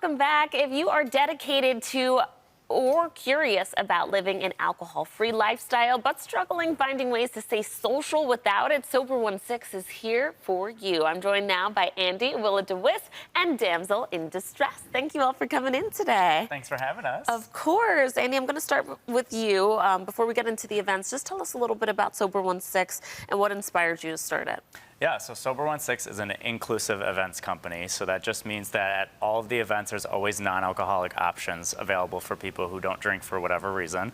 welcome back. If you are dedicated to or curious about living an alcohol-free lifestyle, but struggling finding ways to stay social without it, Sober 16 is here for you. I'm joined now by Andy, Willa DeWiss, and Damsel in Distress. Thank you all for coming in today. Thanks for having us. Of course. Andy, I'm going to start with you. Before we get into the events, just tell us a little bit about Sober 16 and what inspired you to start it. Yeah, so Sober 16 is an inclusive events company, so that just means that at all of the events, there's always non-alcoholic options available for people who don't drink for whatever reason.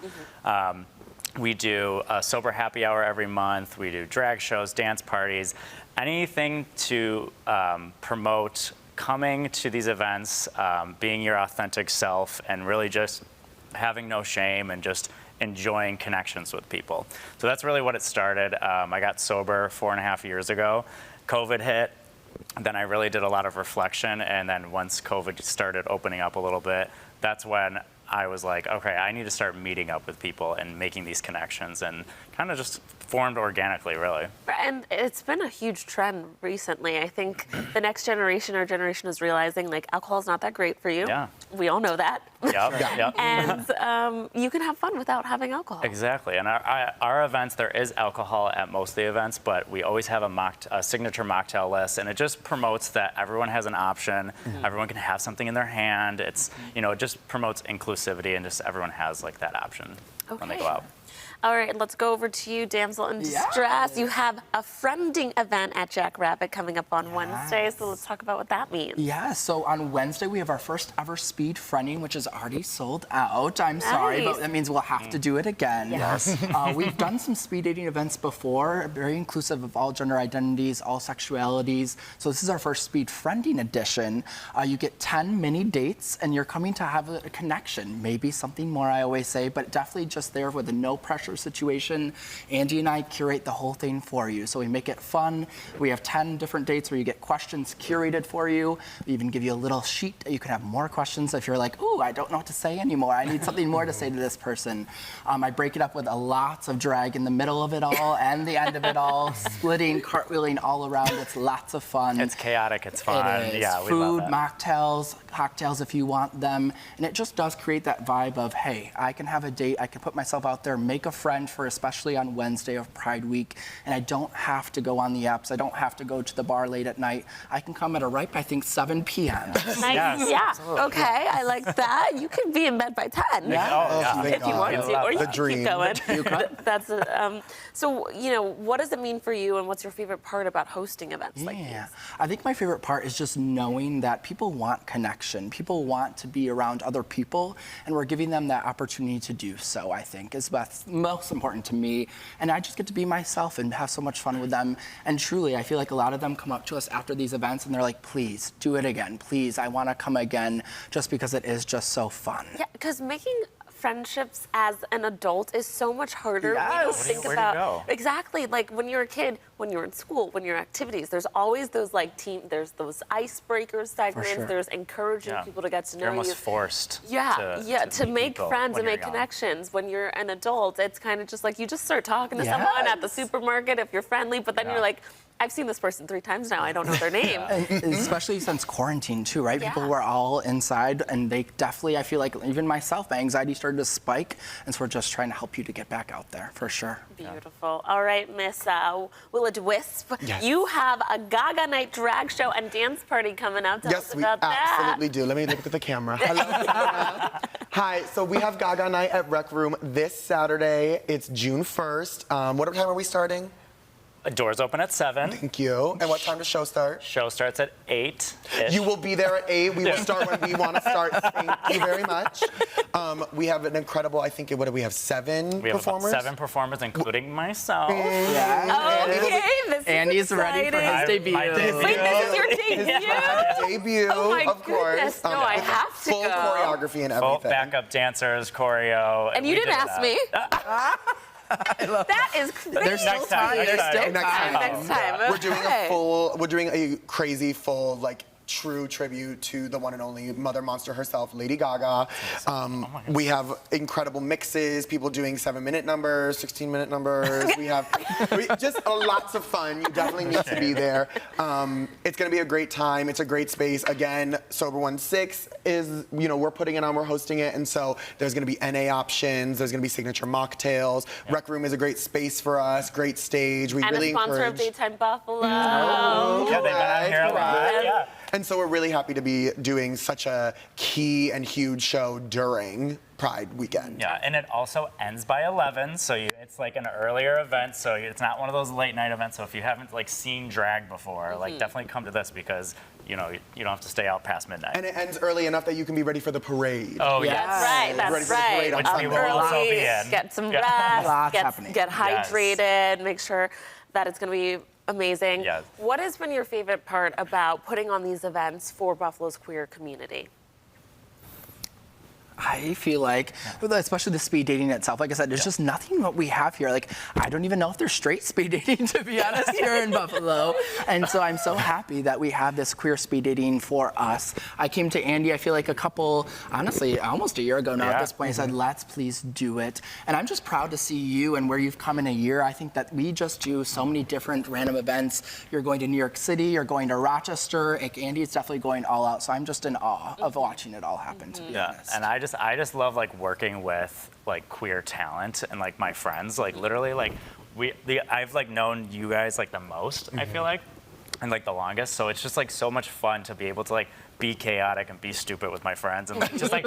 We do a sober happy hour every month. We do drag shows, dance parties, anything to promote coming to these events, being your authentic self, and really just having no shame and just enjoying connections with people. So that's really what it started. I got sober 4.5 years ago. COVID hit. Then I really did a lot of reflection. And then once COVID started opening up a little bit, that's when I was like, okay, I need to start meeting up with people and making these connections, and kind of just formed organically, really. And it's been a huge trend recently. I think the next generation, our generation, is realizing like alcohol is not that great for you. Yeah. We all know that. Yep. And you can have fun without having alcohol. Exactly. And our events, there is alcohol at most of the events, but we always have a signature mocktail list, and it just promotes that everyone has an option. Everyone can have something in their hand. It's, it just promotes inclusivity, and just everyone has like that option when they go out. All right, let's go over to you, Damsel in Distress. You have a friending event at Jackrabbit coming up on Wednesday, so let's talk about what that means. Yeah, so on Wednesday we have our first ever speed friending, which is already sold out. I'm sorry, but that means we'll have to do it again. Yes. We've done some speed dating events before, very inclusive of all gender identities, all sexualities. So this is our first speed friending edition. You get 10 mini dates, and you're coming to have a connection, maybe something more, I always say, but definitely just there with a no pressure situation. Andy and I curate the whole thing for you. So we make it fun. We have 10 different dates where you get questions curated for you. We even give you a little sheet that you can have more questions if you're like, ooh, I don't know what to say anymore. I need something more to say to this person. I break it up with lots of drag in the middle of it all and the end of it all, splitting, cartwheeling all around. It's lots of fun. It's chaotic, it's fun. It is. Yeah, we Food, love that. mocktails, cocktails if you want them. And it just does create that vibe of, hey, I can have a date, I can put myself out there, make a friend for especially on Wednesday of Pride Week, and I don't have to go on the apps, I don't have to go to the bar late at night. I can come at a ripe, I think, 7 p.m. Nice. Yes, Yeah. absolutely. Okay, I like that. You can be in bed by 10. If you want to, or you can keep going. That's so, what does it mean for you, and what's your favorite part about hosting events like these? I think my favorite part is just knowing that people want connection. People want to be around other people, and we're giving them that opportunity to do so, I think, is what's most important to me. And I just get to be myself and have so much fun with them. And truly, I feel like a lot of them come up to us after these events, and they're like, please, do it again. Please, I want to come again, just because it is just so fun. Yeah, because making friendships as an adult is so much harder. Yes. We don't think Where do you go? exactly like when you're a kid, when you're in school, when you're activities. There's always those there's those icebreaker segments. sure. There's encouraging people to get to know You're almost you. forced. To meet make people friends when and you're make young. connections. When you're an adult, it's kind of just like you just start talking to someone at the supermarket if you're friendly, but then you're like, I've seen this person 3 times now. I don't know their name. Especially since quarantine too, right? People were all inside, and they definitely, I feel like even myself, my anxiety started to spike, and so we're just trying to help you to get back out there, for sure. Beautiful. All right, Miss Willa DeWisp, you have a Gaga Night drag show and dance party coming up. Tell us about that. Absolutely do. Let me look at the camera. Hello. Hi. So we have Gaga Night at Rec Room this Saturday. It's June 1st. What time are we starting? Doors open at 7. Thank you. And what time does show start? Show starts at 8. You will be there at 8. We will start when we want to start. Thank you very much. We have an incredible, I think, what do we have, 7 We have performers? about 7 performers, including myself. Andy's ready for his debut. Wait, this is your debut? Debut, Oh my of course. goodness. No, I have to full go. choreography and Full everything. backup dancers, choreo. And you we didn't did ask that. me. I love That is crazy. There's still time. There's still Next time. time. Next time. We're doing a crazy full, true tribute to the one and only Mother Monster herself, Lady Gaga. We have incredible mixes, people doing 7-minute numbers, 16-minute numbers. We have just lots of fun. You definitely need to be there. It's going to be a great time. It's a great space. Again, Sober 16 is, we're putting it on, we're hosting it, and so there's going to be NA options, there's going to be signature mocktails. Rec Room is a great space for us, great stage. We And really a sponsor encourage... of Daytime Buffalo. Yeah, they've been on here a lot. Yeah. And so we're really happy to be doing such a key and huge show during Pride weekend. Yeah, and it also ends by 11, so it's like an earlier event, so it's not one of those late night events. So if you haven't like seen drag before, like definitely come to this because you don't have to stay out past midnight. And it ends early enough that you can be ready for the parade. Oh yeah, That's right. Ready That's for the parade right. on Which we Sunday. will also be in. Get some Yeah. rest. Lots happening. Get hydrated. Make sure that it's going to be amazing. Yes. What has been your favorite part about putting on these events for Buffalo's queer community? I feel like, especially the speed dating itself, like I said, there's just nothing what we have here. Like, I don't even know if there's straight speed dating, to be honest, here in Buffalo. And so I'm so happy that we have this queer speed dating for us. I came to Andy, I feel like honestly, almost a year ago now at this point, I said, let's please do it. And I'm just proud to see you and where you've come in a year. I think that we just do so many different random events. You're going to New York City, you're going to Rochester. Like, Andy's definitely going all out. So I'm just in awe of watching it all happen, to be honest. And I just love like working with like queer talent and like my friends. Like literally, like I've like known you guys like the most. I feel like, and like the longest. So it's just like so much fun to be able to like be chaotic and be stupid with my friends and like, just like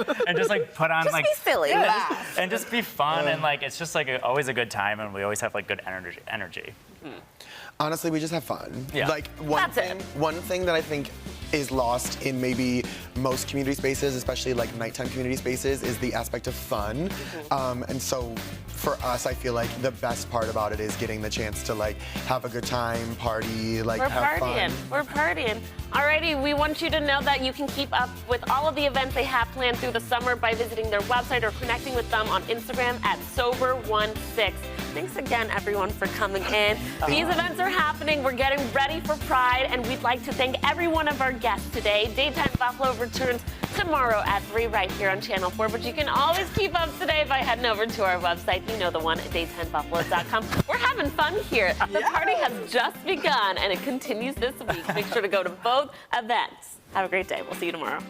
put on Just like be silly. laugh and just be fun and like it's just like always a good time and we always have like good energy. Honestly, we just have fun. Yeah. Like one thing that I think is lost in maybe most community spaces, especially like nighttime community spaces, is the aspect of fun. And so for us, I feel like the best part about it is getting the chance to like have a good time, party, like have fun. We're partying. Alrighty, we want you to know that you can keep up with all of the events they have planned through the summer by visiting their website or connecting with them on Instagram at Sober16. Thanks again, everyone, for coming in. These events are happening. We're getting ready for Pride, and we'd like to thank every one of our guests today. Daytime Buffalo returns tomorrow at 3 right here on Channel 4, but you can always keep up to date by heading over to our website. You know the one at daytimebuffalo.com. We're having fun here. The party has just begun, and it continues this week. Make sure to go to both events. Have a great day. We'll see you tomorrow.